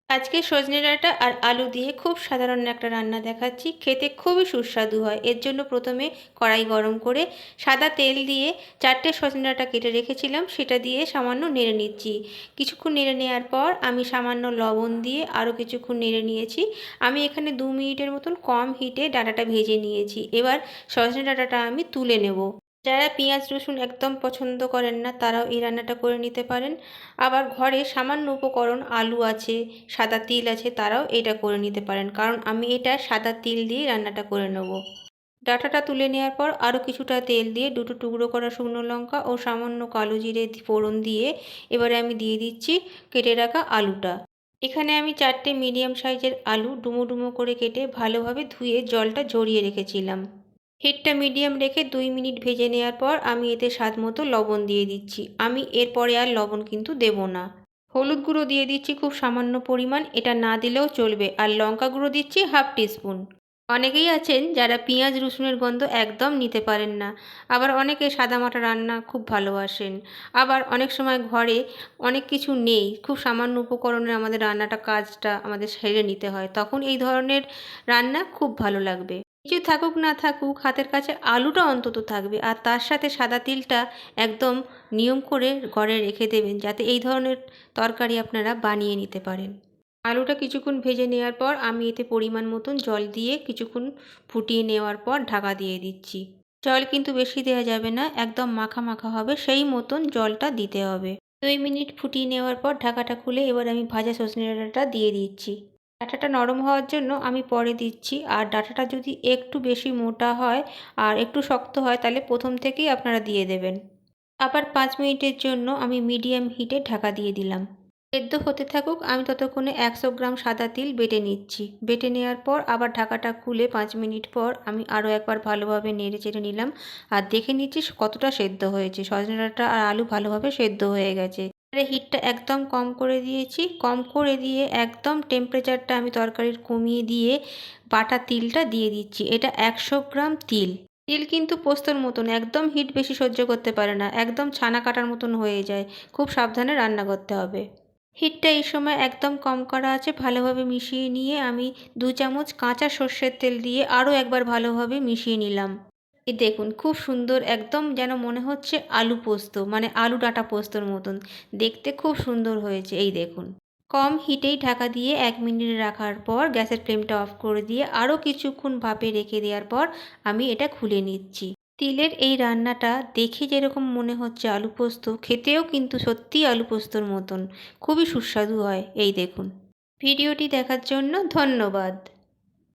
আজকে সজনে ডাঁটা আর আলু দিয়ে খুব সাধারণ একটা রান্না দেখাচ্ছি। খেতে খুবই সুস্বাদু হয়। এর জন্য প্রথমে কড়াই গরম করে সাদা তেল দিয়ে 4টে সজনে ডাঁটা কেটে রেখেছিলাম, সেটা দিয়ে সামান্য নেড়ে নিচ্ছি। কিছুক্ষণ নেড়ে নেওয়ার পর আমি সামান্য লবণ দিয়ে আরও কিছুক্ষণ নেড়ে নিয়েছি। আমি এখানে 2 মিনিটের মতন কম হিটে ডাঁটাটা ভেজে নিয়েছি। এবার সজনে ডাঁটাটা আমি তুলে নেব। যারা পেঁয়াজ রসুন একদম পছন্দ করেন না তারাও এই রান্নাটা করে নিতে পারেন। আবার ঘরে সামান্য উপকরণ আলু আছে, সাদা তিল আছে, তারাও এটা করে নিতে পারেন, কারণ আমি এটা সাদা তিল দিয়ে রান্নাটা করে নেব। ডাঁটাটা তুলে নেওয়ার পর আরও কিছুটা তেল দিয়ে 2টো টুকরো করা শুকনো লঙ্কা ও সামান্য কালো জিরে ফোড়ন দিয়ে এবারে আমি দিয়ে দিচ্ছি কেটে রাখা আলুটা। এখানে আমি 4টে মিডিয়াম সাইজের আলু ডুমো ডুমো করে কেটে ভালোভাবে ধুয়ে জলটা ঝরিয়ে রেখেছিলাম। হিটটা মিডিয়াম রেখে 2 মিনিট ভেজে নেওয়ার পর আমি এতে স্বাদ মতো লবণ দিয়ে দিচ্ছি। আমি এরপরে আর লবণ কিন্তু দেব না। হলুদ গুঁড়ো দিয়ে দিচ্ছি খুব সামান্য পরিমাণ, এটা না দিলেও চলবে। আর লঙ্কা গুঁড়ো দিচ্ছি 1/2 টিস্পুন। অনেকেই আছেন যারা পেঁয়াজ রসুনের গন্ধ একদম নিতে পারেন না। আবার অনেকে সাদামাটা রান্না খুব ভালোবাসেন। আবার অনেক সময় ঘরে অনেক কিছু নেই, খুব সামান্য উপকরণে আমাদের রান্নাটা কাজটা আমাদের সেরে নিতে হয়, তখন এই ধরনের রান্না খুব ভালো লাগবে। কিছু থাকুক না থাকুক হাতের কাছে আলুটা অন্তত থাকবে, আর তার সাথে সাদা তিলটা একদম নিয়ম করে ঘরে রেখে দেবেন, যাতে এই ধরনের তরকারি আপনারা বানিয়ে নিতে পারেন। আলুটা কিছুক্ষণ ভেজে নেওয়ার পর আমি এতে পরিমাণ মতন জল দিয়ে কিছুক্ষণ ফুটিয়ে নেওয়ার পর ঢাকা দিয়ে দিচ্ছি। জল কিন্তু বেশি দেওয়া যাবে না, একদম মাখা মাখা হবে সেই মতন জলটা দিতে হবে। 2 মিনিট ফুটিয়ে নেওয়ার পর ঢাকাটা খুলে এবার আমি ভাজা সজনে ডাঁটাটা দিয়ে দিচ্ছি। ডাঁটাটা নরম হওয়ার জন্য আমি পরে দিচ্ছি, আর ডাঁটাটা যদি একটু বেশি মোটা হয় আর একটু শক্ত হয় তাহলে প্রথম থেকেই আপনারা দিয়ে দেবেন। আবার 5 মিনিটের জন্য আমি মিডিয়াম হিটে ঢাকা দিয়ে দিলাম। সেদ্ধ হতে থাকুক, আমি ততক্ষণে 100 গ্রাম সাদা তিল বেটে নিচ্ছি। বেটে নেওয়ার পর আবার ঢাকাটা খুলে 5 মিনিট পর আমি আরও একবার ভালোভাবে নেড়ে চেড়ে নিলাম আর দেখে নিচ্ছি কতটা সেদ্ধ হয়েছে। সজনে ডাঁটা আর আলু ভালোভাবে সেদ্ধ হয়ে গেছে। এবারে হিটটা একদম কম করে দিয়েছি। কম করে দিয়ে একদম টেম্পারেচারটা আমি তরকারির কমিয়ে দিয়ে বাটা তিলটা দিয়ে দিচ্ছি। এটা 100 গ্রাম তিল। তিল কিন্তু পোস্তর মতন একদম হিট বেশি সহ্য করতে পারে না, একদম ছানা কাটার মতন হয়ে যায়। খুব সাবধানে রান্না করতে হবে। হিটটা এই সময় একদম কম করা আছে। ভালোভাবে মিশিয়ে নিয়ে আমি 2 চামচ কাঁচা সর্ষের তেল দিয়ে আরও একবার ভালোভাবে মিশিয়ে নিলাম। এই দেখুন খুব সুন্দর, একদম যেন মনে হচ্ছে আলু পোস্ত, মানে আলু ডাঁটা পোস্তর মতন দেখতে খুব সুন্দর হয়েছে। এই দেখুন, কম হিটেই ঢাকা দিয়ে 1 মিনিট রাখার পর গ্যাসের ফ্লেমটা অফ করে দিয়ে আরও কিছুক্ষণ ভাপে রেখে দেওয়ার পর আমি এটা খুলে নিচ্ছি। তিলের এই রান্নাটা দেখে যেরকম মনে হচ্ছে আলু পোস্ত, খেতেও কিন্তু সত্যিই আলু পোস্তর মতন খুবই সুস্বাদু হয়। এই দেখুন। ভিডিওটি দেখার জন্য ধন্যবাদ।